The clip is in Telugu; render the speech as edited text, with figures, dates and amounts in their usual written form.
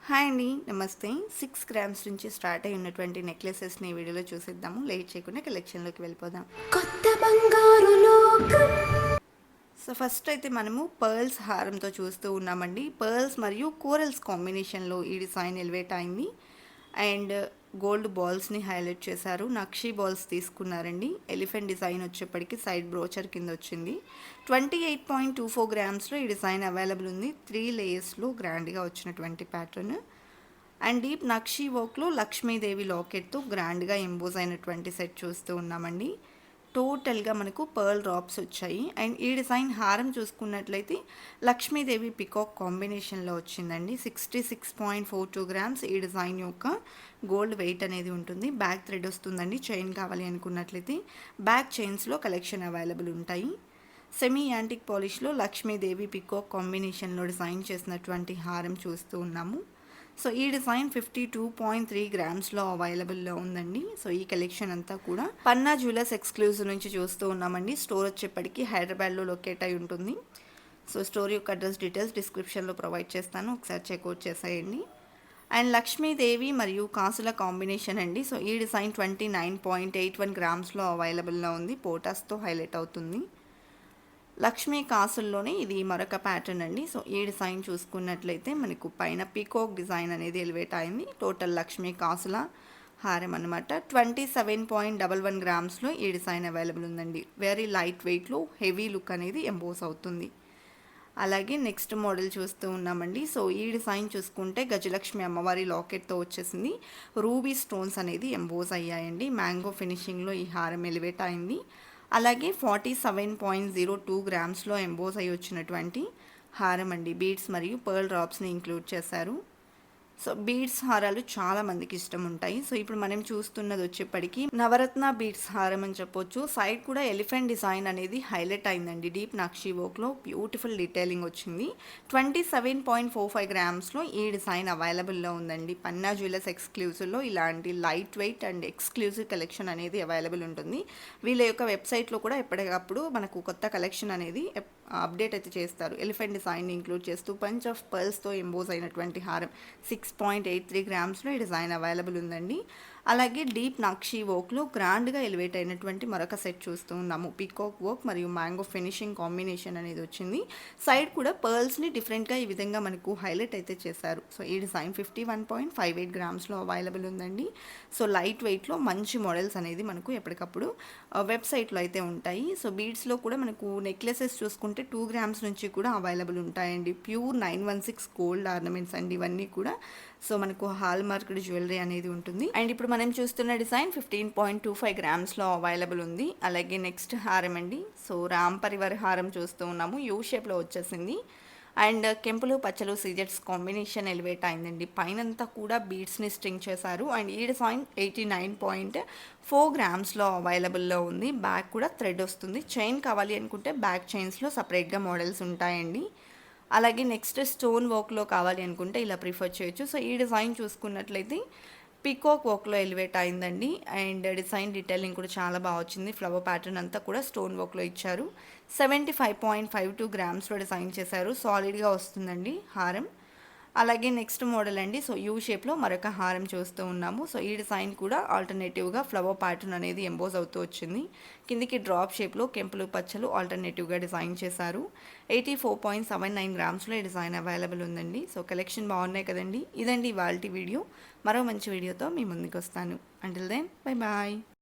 హాయ్ అండి, నమస్తే. 6 గ్రామ్స్ నుంచి స్టార్ట్ అయి ఉన్నటువంటి నెక్లెసెస్ని ఈ వీడియోలో చూసేద్దాము. లేట్ చేయకుండా కలెక్షన్లోకి వెళ్ళిపోదాం. కొత్త బంగారు లోకం. సో ఫస్ట్ అయితే మనము పర్ల్స్ హారంతో చూస్తూ ఉన్నామండి. పర్ల్స్ మరియు కోరల్స్ కాంబినేషన్లో ఈ డిజైన్ ఎలివేట్ అయింది. అండ్ గోల్డ్ బాల్స్ని హైలైట్ చేశారు. నక్షీ బాల్స్ తీసుకున్నారండి. ఎలిఫెంట్ డిజైన్ వచ్చేప్పటికి సైడ్ బ్రోచర్ కింద వచ్చింది. 28.24 గ్రామ్స్లో ఈ డిజైన్ అవైలబుల్ ఉంది. 3 లేయర్స్లో గ్రాండ్గా వచ్చినటువంటి ప్యాటర్న్. అండ్ డీప్ నక్షీ వర్క్లో లక్ష్మీదేవి లాకెట్తో గ్రాండ్గా ఎంబోజ్ అయినటువంటి సెట్ చూస్తూ ఉన్నామండి. టోటల్గా మనకు పర్ల్ డ్రాప్స్ వచ్చాయి. అండ్ ఈ డిజైన్ హారం చూసుకున్నట్లయితే లక్ష్మీదేవి పికాక్ కాంబినేషన్లో వచ్చిందండి. 66.42 గ్రామ్స్ ఈ డిజైన్ యొక్క గోల్డ్ వెయిట్ అనేది ఉంటుంది. బ్యాక్ థ్రెడ్ వస్తుందండి. చైన్ కావాలి అనుకున్నట్లయితే బ్యాక్ చైన్స్లో కలెక్షన్ అవైలబుల్ ఉంటాయి. సెమీ యాంటిక్ పాలిష్లో లక్ష్మీదేవి పికాక్ కాంబినేషన్లో డిజైన్ చేసినటువంటి హారం చూస్తూ ఉన్నాము. సో ఈ డిజైన్ 52.3 గ్రామ్స్లో అవైలబుల్లో ఉందండి. సో ఈ కలెక్షన్ అంతా కూడా పన్నా జ్యువెలర్స్ ఎక్స్క్లూజివ్ నుంచి చూస్తూ ఉన్నామండి. స్టోర్ వచ్చేప్పటికి హైదరాబాద్లో లొకేట్ అయి ఉంటుంది. సో స్టోర్ యొక్క అడ్రస్ డీటెయిల్స్ డిస్క్రిప్షన్లో ప్రొవైడ్ చేస్తాను, ఒకసారి చెక్అవుట్ చేసేయండి. అండ్ లక్ష్మీదేవి మరియు కాసుల కాంబినేషన్ అండి. సో ఈ డిజైన్ 29.81 గ్రామ్స్లో అవైలబుల్లో ఉంది. పోటాస్తో హైలైట్ అవుతుంది. లక్ష్మీ కాసుల్లోనే ఇది మరొక ప్యాటర్న్ అండి. సో ఈ డిజైన్ చూసుకున్నట్లయితే మనకు పైన పీకాక్ డిజైన్ అనేది ఎలివేట్ అయింది. టోటల్ లక్ష్మీ కాసుల హారం అనమాట. 27.11 గ్రామ్స్లో ఈ డిజైన్ అవైలబుల్ ఉందండి. వెరీ లైట్ వెయిట్లో హెవీ లుక్ అనేది ఎంబోస్ అవుతుంది. అలాగే నెక్స్ట్ మోడల్ చూస్తూ ఉన్నామండి. సో ఈ డిజైన్ చూసుకుంటే గజలక్ష్మి అమ్మవారి లాకెట్తో వచ్చేసింది. రూబీ స్టోన్స్ అనేది ఎంబోస్ అయ్యాయండి. మ్యాంగో ఫినిషింగ్లో ఈ హారం ఎలివేట్ అయింది. అలాగే 47.02 గ్రామ్స్లో ఎంబోస్ అయ్యి వచ్చినటువంటి హారం అండి. బీడ్స్ మరియు పర్ల్ డ్రాప్స్ని ఇంక్లూడ్ చేశారు. సో బీడ్స్ హారాలు చాలా మందికి ఇష్టం ఉంటాయి. సో ఇప్పుడు మనం చూస్తున్నది వచ్చేప్పటికి నవరత్న బీడ్స్ హారం అని చెప్పొచ్చు. సైడ్ కూడా ఎలిఫెంట్ డిజైన్ అనేది హైలైట్ అయిందండి. డీప్ నక్షీ వర్క్లో బ్యూటిఫుల్ డీటెయిలింగ్ వచ్చింది. 27.45 గ్రామ్స్లో ఈ డిజైన్ అవైలబుల్లో ఉందండి. పన్నా జ్యువెలర్స్ ఎక్స్క్లూజివ్లో ఇలాంటి light weight and exclusive collection అనేది అవైలబుల్ ఉంటుంది. వీళ్ళ యొక్క వెబ్సైట్లో కూడా ఎప్పటికప్పుడు మనకు కొత్త కలెక్షన్ అనేది అప్డేట్ అయితే చేస్తారు. ఎలిఫెంట్ డిజైన్ ఇంక్లూడ్ చేస్తూ పంచ్ ఆఫ్ పర్ల్స్తో ఎంబోజ్ అయినటువంటి హారం 6.83 గ్రామ్స్లో ఈ డిజైన్ అవైలబుల్ ఉందండి. అలాగే డీప్ నక్షీ వర్క్లో గ్రాండ్గా ఎలివేట్ అయినటువంటి మరొక సెట్ చూస్తూ ఉన్నాము. పీకాక్ వర్క్ మరియు మ్యాంగో ఫినిషింగ్ కాంబినేషన్ అనేది వచ్చింది. సైడ్ కూడా పర్ల్స్ని డిఫరెంట్గా ఈ విధంగా మనకు హైలైట్ అయితే చేశారు. సో ఈ డిజైన్ 51.58 గ్రామ్స్లో అవైలబుల్ ఉందండి. సో లైట్ వెయిట్లో మంచి మోడల్స్ అనేది మనకు ఎప్పటికప్పుడు వెబ్సైట్లో అయితే ఉంటాయి. సో బీడ్స్లో కూడా మనకు నెక్లెసెస్ చూసుకుంటే 2 గ్రామ్స్ నుంచి కూడా అవైలబుల్ ఉంటాయండి. ప్యూర్ 916 గోల్డ్ ఆర్నమెంట్స్ అండి ఇవన్నీ కూడా. సో మనకు హాల్ మార్క్డ్ జ్యువెలరీ అనేది ఉంటుంది. అండ్ ఇప్పుడు మనం చూస్తున్న డిజైన్ 15.25 గ్రామ్స్లో అవైలబుల్ ఉంది. అలాగే నెక్స్ట్ హారం అండి. సో రామ్ పరివార్ హారం చూస్తూ ఉన్నాము. యూ షేప్లో వచ్చేసింది. అండ్ కెంపులు పచ్చలు సీజెట్స్ కాంబినేషన్ ఎలివేట్ అయిందండి. పైనంతా కూడా బీడ్స్ని స్ట్రింగ్ చేశారు. అండ్ ఈ డిజైన్ 89.4 గ్రామ్స్లో అవైలబుల్లో ఉంది. బ్యాక్ కూడా థ్రెడ్ వస్తుంది. చైన్ కావాలి అనుకుంటే బ్యాక్ చైన్స్లో సపరేట్గా మోడల్స్ ఉంటాయండి. అలాగే నెక్స్ట్ స్టోన్ వర్క్లో కావాలి అనుకుంటే ఇలా ప్రిఫర్ చేయొచ్చు. సో ఈ డిజైన్ చూసుకున్నట్లయితే పీకాక్ వర్క్లో ఎలివేట్ అయిందండి. అండ్ డిజైన్ డీటెయిలింగ్ కూడా చాలా బాగా వచ్చింది. ఫ్లవర్ ప్యాటర్న్ అంతా కూడా స్టోన్ వర్క్లో ఇచ్చారు. 75.52 గ్రామ్స్లో డిజైన్ చేశారు. సాలిడ్గా వస్తుందండి హారం. అలాగే నెక్స్ట్ మోడల్ అండి. సో యూ షేప్లో మరొక హారం చూస్తూ ఉన్నాము. సో ఈ డిజైన్ కూడా ఆల్టర్నేటివ్గా ఫ్లవర్ ప్యాటర్న్ అనేది ఎంబోజ్ అవుతూ వచ్చింది. కిందికి డ్రాప్ షేప్లో కెంపులు పచ్చలు ఆల్టర్నేటివ్గా డిజైన్ చేశారు. 84.79 గ్రామ్స్లో ఈ డిజైన్ అవైలబుల్ ఉందండి. సో కలెక్షన్ బాగున్నాయి కదండి. ఇదండి ఇవాల్టి వీడియో. మరో మంచి వీడియోతో మీ ముందుకు వస్తాను. Until then bye bye.